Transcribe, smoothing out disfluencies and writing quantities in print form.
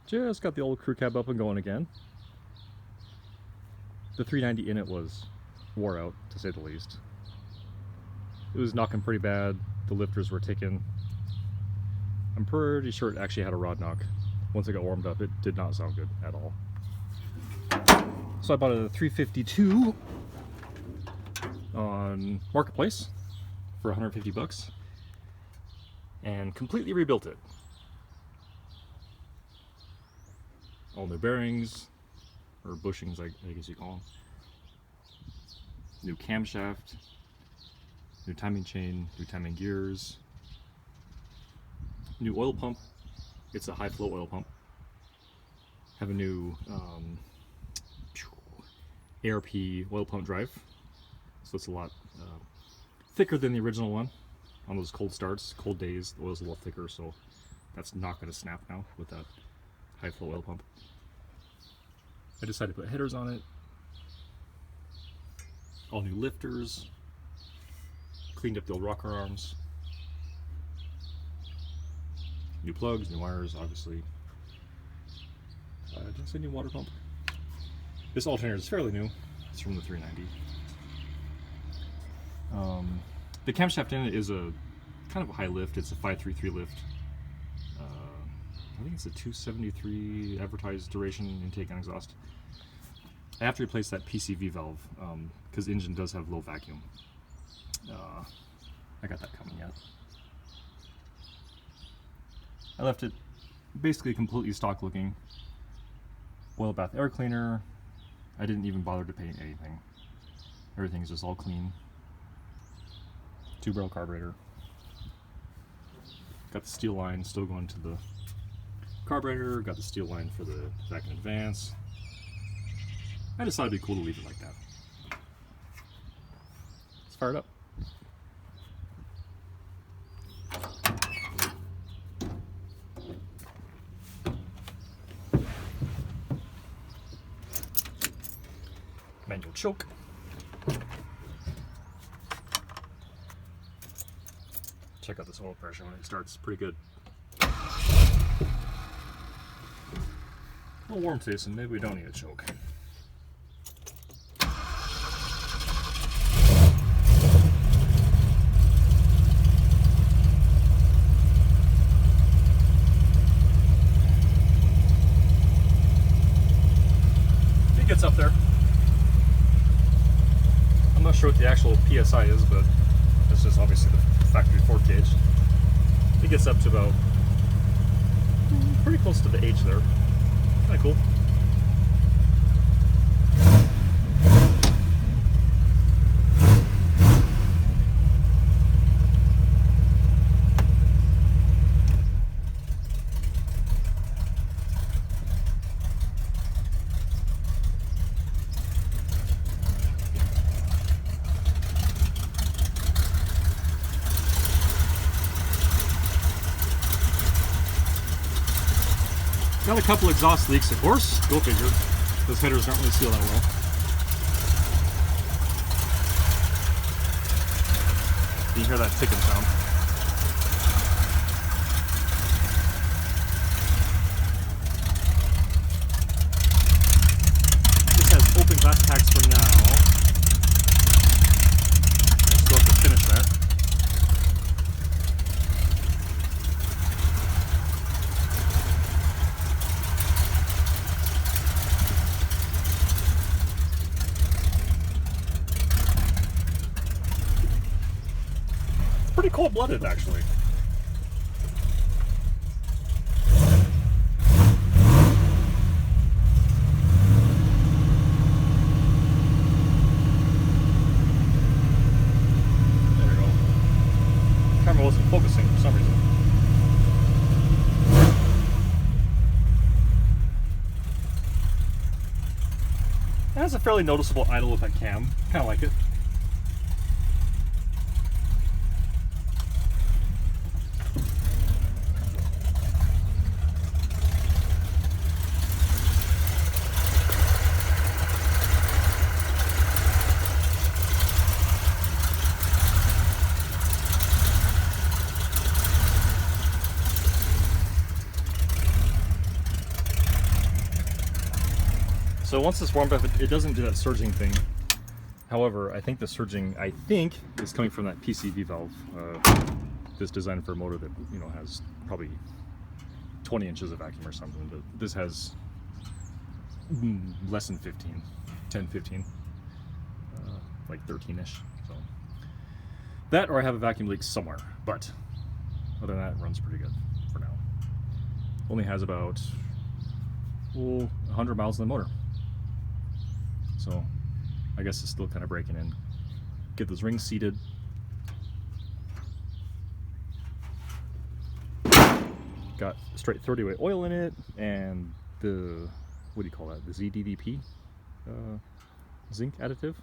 Just got the old crew cab up and going again. The 390 in it was wore out, to say the least. It was knocking pretty bad. The lifters were ticking. I'm pretty sure it actually had a rod knock. Once it got warmed up, it did not sound good at all. So I bought a 352 on Marketplace for 150 bucks and completely rebuilt it. All new bearings, or bushings I guess you call them. New camshaft, new timing chain, new timing gears, new oil pump. It's a high flow oil pump. Have a new ARP oil pump drive, so it's a lot thicker than the original one. On those cold starts, cold days, the oil's a little thicker, so that's not going to snap now with that high flow oil pump. I decided to put headers on it, all new lifters, cleaned up the old rocker arms, new plugs, new wires, obviously. Did I say new water pump? This alternator is fairly new. It's from the 390. The camshaft in it is a kind of a high lift. It's a 533 lift. I think it's a 273 advertised duration intake and exhaust. I have to replace that PCV valve because the engine does have low vacuum. I got that coming yet. I left it basically completely stock looking. Oil bath air cleaner. I didn't even bother to paint anything. Everything's just all clean. 2-barrel carburetor. Got the steel line still going to the carburetor. Got the steel line for the vacuum advance. I decided it'd be cool to leave it like that. Let's fire it up. Manual choke. Check out this oil pressure when it starts, pretty good. A little warm today, so maybe we don't need a choke. It gets up there. I'm not sure what the actual PSI is, but it's just obviously the factory Ford gauge. It gets up to about pretty close to the H there. Kind of cool. Got a couple exhaust leaks, of course. Go figure. Those headers aren't really sealed that well. You hear that ticking sound. This has open glass packs for now. I still have to finish that. Pretty cold-blooded, actually. There we go. Camera wasn't focusing for some reason. It has a fairly noticeable idle with that cam. Kind of like it. So once this warmed up, it doesn't do that surging thing. However, I think the surging, is coming from that PCV valve. This designed for a motor that, you know, has probably 20 inches of vacuum or something, but this has less than 15, 10, 15, like 13-ish. So that, or I have a vacuum leak somewhere, but other than that, it runs pretty good for now. Only has about 100 miles in the motor. So I guess it's still kind of breaking in. Get those rings seated. Got straight 30-way oil in it, and the, what do you call that? The ZDDP zinc additive.